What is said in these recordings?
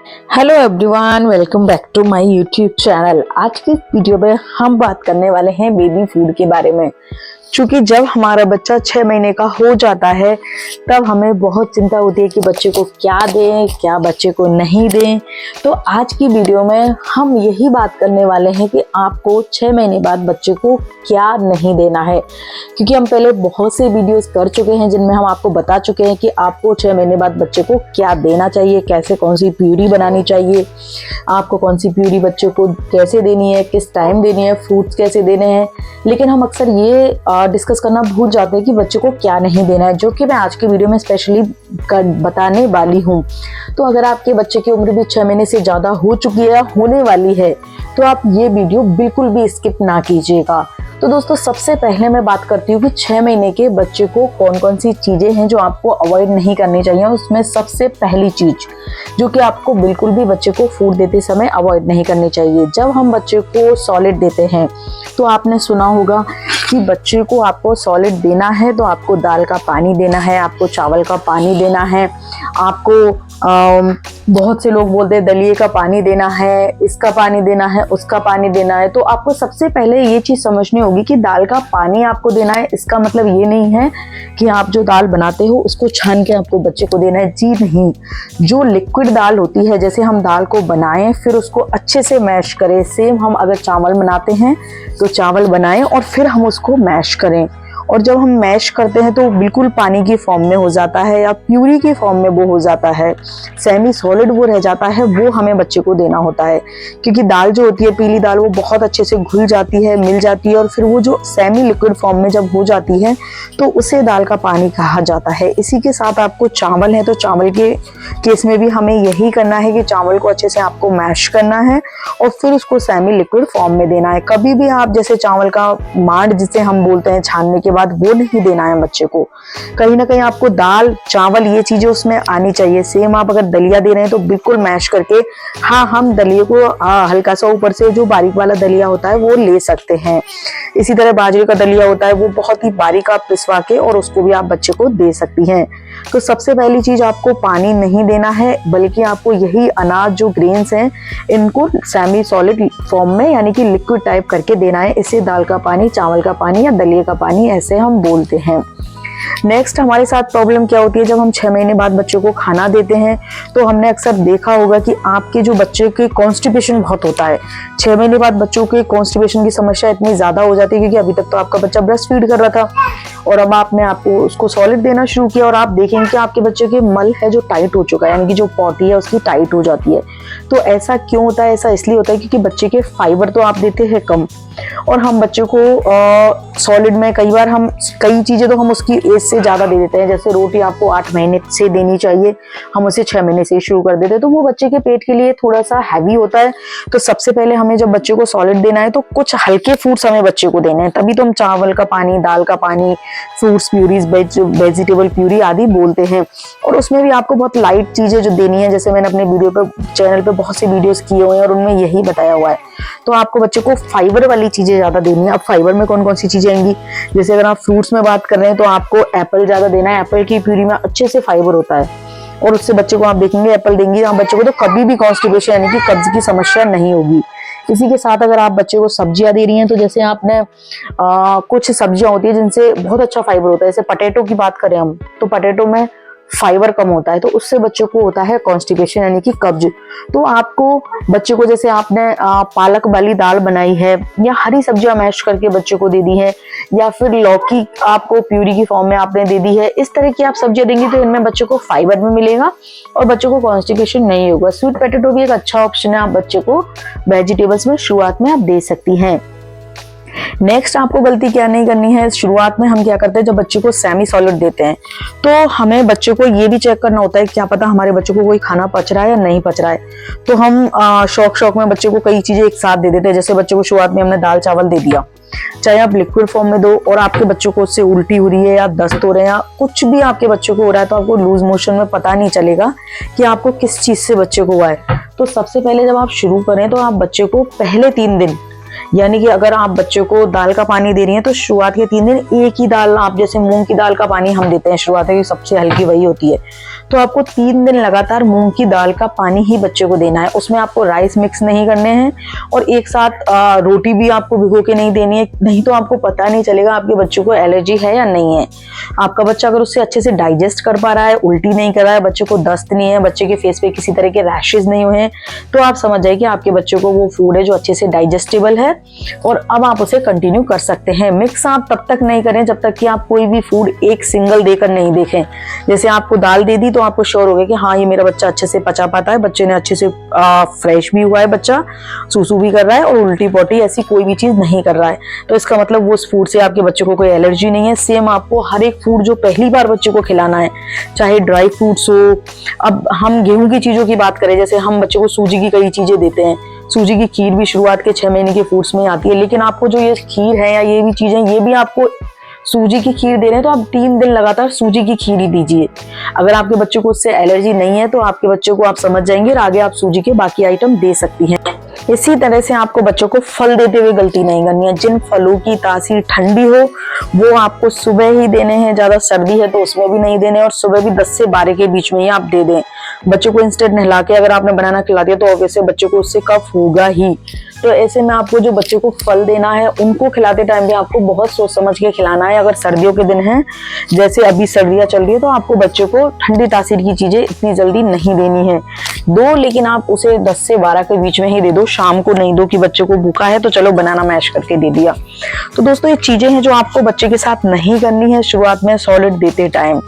Hello everyone, welcome back to my YouTube channel. आज की video में हम बात करने वाले हैं बेबी फूड के बारे में। क्योंकि जब हमारा बच्चा 6 महीने का हो जाता है तब हमें बहुत चिंता होती है कि बच्चे को क्या दें, क्या बच्चे को नहीं दें। तो आज की वीडियो में हम यही बात करने वाले हैं कि आपको 6 महीने बाद बच्चे को क्या नहीं देना है। क्योंकि हम पहले बहुत से वीडियोस कर चुके हैं जिनमें हम आपको बता चुके हैं कि आपको 6 महीने बाद बच्चे को क्या देना चाहिए, कैसे कौन सी प्यूरी बनानी चाहिए, आपको कौन सी प्यूरी बच्चे को कैसे देनी है, किस टाइम देनी है, फ्रूट्स कैसे देने हैं। लेकिन हम अक्सर ये डिस्कस करना भूल जाते हैं कि बच्चे को क्या नहीं देना है, जो कि मैं आज की वीडियो में स्पेशली बताने वाली हूँ। तो अगर आपके बच्चे की उम्र भी 6 महीने से ज़्यादा हो चुकी है या होने वाली है तो आप ये वीडियो बिल्कुल भी स्किप ना कीजिएगा। तो दोस्तों, सबसे पहले मैं बात करती हूँ कि 6 महीने के बच्चे को कौन कौन सी चीज़ें हैं जो आपको अवॉइड नहीं करनी चाहिए। उसमें सबसे पहली चीज़ जो कि आपको बिल्कुल भी बच्चे को फूड देते समय अवॉइड नहीं करनी चाहिए, जब हम बच्चे को सॉलिड देते हैं तो आपने सुना होगा कि बच्चे को आपको सॉलिड देना है तो आपको दाल का पानी देना है, आपको चावल का पानी देना है, आपको बहुत से लोग बोलते हैं दलिए का पानी देना है, इसका पानी देना है, उसका पानी देना है। तो आपको सबसे पहले ये चीज़ समझनी होगी कि दाल का पानी आपको देना है, इसका मतलब ये नहीं है कि आप जो दाल बनाते हो उसको छान के आपको बच्चे को देना है। जी नहीं, जो लिक्विड दाल होती है, जैसे हम दाल को बनाएं फिर उसको अच्छे से मैश करें, सेम हम अगर चावल बनाते हैं तो चावल बनाएं और फिर हम उसको मैश करें। और जब हम मैश करते हैं तो बिल्कुल पानी की फॉर्म में हो जाता है या प्यूरी की फॉर्म में वो हो जाता है, सेमी सॉलिड वो रह जाता है, वो हमें बच्चे को देना होता है। क्योंकि दाल जो होती है, पीली दाल, वो बहुत अच्छे से घुल जाती है, मिल जाती है और फिर वो जो सेमी लिक्विड फॉर्म में जब हो जाती है तो उसे दाल का पानी कहा जाता है। इसी के साथ आपको चावल है तो चावल के केस में भी हमें यही करना है कि चावल को अच्छे से आपको मैश करना है और फिर उसको सेमी लिक्विड फॉर्म में देना है। कभी भी आप जैसे चावल का मांड जिसे हम बोलते हैं छानने के बाद, वो नहीं देना है बच्चे को। कहीं ना कहीं आपको दाल, चावल, ये चीजें उसमें आनी चाहिए। सेम आप अगर दलिया दे रहे हैं तो बिल्कुल मैश करके, हाँ, हम दलिए को हल्का सा ऊपर से जो बारीक वाला दलिया होता है वो ले सकते हैं। इसी तरह बाजरे का दलिया होता है, वो बहुत ही बारीक आप पिसवा के और उसको भी आप बच्चे को दे सकती हैं। तो सबसे पहली चीज, आपको पानी नहीं देना है, बल्कि आपको यही अनाज जो ग्रेन्स हैं इनको सेमी सॉलिड फॉर्म में यानी कि लिक्विड टाइप करके देना है। इसे दाल का पानी, चावल का पानी या दलिए का पानी ऐसे हम बोलते हैं। नेक्स्ट हमारे साथ प्रॉब्लम क्या होती है, जब हम 6 महीने बाद बच्चों को खाना देते हैं तो हमने अक्सर देखा होगा कि आपके जो बच्चे के कॉन्स्टिपेशन बहुत होता है। 6 महीने बाद बच्चों के कॉन्स्टिपेशन की समस्या इतनी ज्यादा हो जाती है क्योंकि अभी तक तो आपका बच्चा ब्रेस्ट फीड कर रहा था और अब आपने आपको उसको सॉलिड देना शुरू किया और आप देखेंगे कि आपके बच्चे के मल है जो टाइट हो चुका है, यानी कि जो पॉटी है उसकी टाइट हो जाती है। तो ऐसा क्यों होता है? ऐसा इसलिए होता है क्योंकि बच्चे के फाइबर तो आप देते हैं कम और हम बच्चे को सॉलिड में कई बार हम कई चीजें तो हम उसकी एज से ज्यादा दे देते हैं। जैसे रोटी आपको 8 महीने से देनी चाहिए, हम उसे 6 महीने से शुरू कर देते हैं, तो वो बच्चे के पेट के लिए थोड़ा सा हैवी होता है। तो सबसे पहले हमें जब बच्चे को सॉलिड देना है तो कुछ हल्के फ्रूट्स हमें बच्चे को देने हैं, तभी तो हम चावल का पानी, दाल का पानी, फ्रूट्स प्यूरीज, वेजिटेबल प्यूरी आदि बोलते हैं। और उसमें भी आपको बहुत लाइट चीजें जो देनी है, जैसे मैंने अपने वीडियो पे, चैनल पे बहुत से वीडियोस किए हुए हैं और उनमें यही बताया हुआ है। तो आपको बच्चे को फाइबर वाली चीजें ज्यादा देनी है। अब फाइबर में कौन कौन सी चीजें आएंगी, जैसे अगर आप फ्रूट्स में बात कर रहे हैं तो आपको एप्पल ज्यादा देना है। एप्पल की प्यूरी में अच्छे से फाइबर होता है और उससे बच्चे को आप देखेंगे एप्पल देंगे आप बच्चे को तो कभी भी कॉन्स्टिपेशन यानी कि कब्ज की समस्या नहीं होगी। इसी के साथ अगर आप बच्चे को सब्जियां दे रही हैं तो जैसे आपने कुछ सब्जियां होती है जिनसे बहुत अच्छा फाइबर होता है, जैसे पटेटो की बात करें हम तो पटेटो में फाइबर कम होता है तो उससे बच्चे को होता है कॉन्स्टिपेशन यानी कि कब्ज। तो आपको बच्चे को, जैसे आपने पालक वाली दाल बनाई है या हरी सब्जियां मैश करके बच्चे को दे दी है या फिर लौकी आपको प्यूरी की फॉर्म में आपने दे दी है, इस तरह की आप सब्जियां देंगे तो इनमें बच्चे को फाइबर भी मिलेगा और बच्चे को कॉन्स्टिपेशन नहीं होगा। स्वीट पोटैटो भी एक अच्छा ऑप्शन है, आप बच्चे को वेजिटेबल्स में शुरुआत में आप दे सकती हैं। नेक्स्ट आपको गलती क्या नहीं करनी है, शुरुआत में हम क्या करते हैं जब बच्चे को सेमी सॉलिड देते हैं तो हमें बच्चे को ये भी चेक करना होता है क्या पता हमारे बच्चे को कोई खाना पच रहा है या नहीं पच रहा है। तो हम शौक में बच्चे को कई चीजें एक साथ दे देते हैं। जैसे बच्चे को शुरुआत में हमने दाल चावल दे दिया, चाहे आप लिक्विड फॉर्म में दो और आपके बच्चों को उससे उल्टी हो रही है या दस्त हो रहे हैं या कुछ भी आपके बच्चे को हो रहा है तो आपको लूज मोशन में पता नहीं चलेगा कि आपको किस चीज से बच्चे को हुआ है। तो सबसे पहले जब आप शुरू करें तो आप बच्चे को पहले 3 दिन यानी कि अगर आप बच्चे को दाल का पानी दे रही हैं तो शुरुआत के 3 दिन एक ही दाल, आप जैसे मूंग की दाल का पानी हम देते हैं शुरुआत में, सबसे हल्की वही होती है, तो आपको 3 दिन लगातार मूंग की दाल का पानी ही बच्चे को देना है। उसमें आपको राइस मिक्स नहीं करने हैं और एक साथ रोटी भी आपको भिगो के नहीं देनी है, नहीं तो आपको पता नहीं चलेगा आपके बच्चे को एलर्जी है या नहीं है। आपका बच्चा अगर उससे अच्छे से डाइजेस्ट कर पा रहा है, उल्टी नहीं कर रहा है, बच्चे को दस्त नहीं है, बच्चे के फेस पे किसी तरह के रैशेज नहीं हुए हैं, तो आप समझ जाइए कि आपके बच्चे को वो फूड है जो अच्छे से डाइजेस्टेबल है और अब आप उसे कंटिन्यू कर सकते हैं। मिक्स आप तब तक नहीं करें जब तक कि आप कोई भी फूड एक सिंगल देकर नहीं देखें। जैसे आपको दाल दे दी तो आपको श्योर हो गया कि हाँ ये मेरा बच्चा अच्छे से पचा पाता है, बच्चे ने अच्छे से फ्रेश भी हुआ है, बच्चा सूसू भी कर रहा है और उल्टी पोटी ऐसी कोई भी चीज नहीं कर रहा है, तो इसका मतलब वो उस फूड से आपके बच्चे को कोई एलर्जी नहीं है। सेम आपको हर एक फूड जो पहली बार बच्चे को खिलाना है, चाहे ड्राई फ्रूट्स हो, अब हम गेहूं की चीजों की बात करें, जैसे हम बच्चे को सूजी की कई चीजें देते हैं, सूजी की खीर भी शुरुआत के 6 महीने के फूड्स में आती है, लेकिन आपको जो ये खीर है या ये भी चीजें, ये भी आपको सूजी की खीर दे रहे हैं तो आप 3 दिन लगातार सूजी की खीर ही दीजिए। अगर आपके बच्चे को उससे एलर्जी नहीं है तो आपके बच्चे को आप समझ जाएंगे और आगे आप सूजी के बाकी आइटम दे सकती हैं। इसी तरह से आपको बच्चों को फल देते हुए गलती नहीं करनी है। जिन फलों की तासीर ठंडी हो वो आपको सुबह ही देने हैं, ज्यादा सर्दी है तो उसमें भी नहीं देने, और सुबह भी 10 से 12 के बीच में ही आप दे दें। बच्चों को इंस्टेंट नहला के अगर आपने बनाना खिला दिया तो ऑब्वियसली बच्चे को उससे कफ होगा ही। तो ऐसे में आपको जो बच्चे को फल देना है उनको खिलाते टाइम भी आपको बहुत सोच समझ के खिलाना है। अगर सर्दियों के दिन हैं, जैसे अभी सर्दियां चल रही है, तो आपको बच्चे को ठंडी तासीर की चीजें इतनी जल्दी नहीं देनी है। दो, लेकिन आप उसे 10 से 12 के बीच में ही दे दो, शाम को नहीं दो कि बच्चे को भूखा है तो चलो बनाना मैश करके दे दिया। तो दोस्तों ये चीजें हैं जो आपको बच्चे के साथ नहीं करनी है शुरुआत में सॉलिड देते टाइम।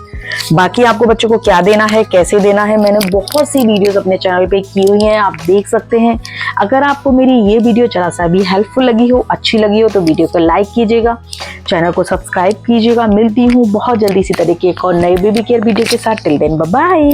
बाकी आपको बच्चों को क्या देना है, कैसे देना है, मैंने बहुत सी वीडियोस अपने चैनल पे की हुई हैं, आप देख सकते हैं। अगर आपको मेरी ये वीडियो जरा सा भी हेल्पफुल लगी हो, अच्छी लगी हो, तो वीडियो को लाइक कीजिएगा, चैनल को सब्सक्राइब कीजिएगा। मिलती हूँ बहुत जल्दी इसी तरह की एक और नई बेबी केयर वीडियो के साथ। Till then bye bye.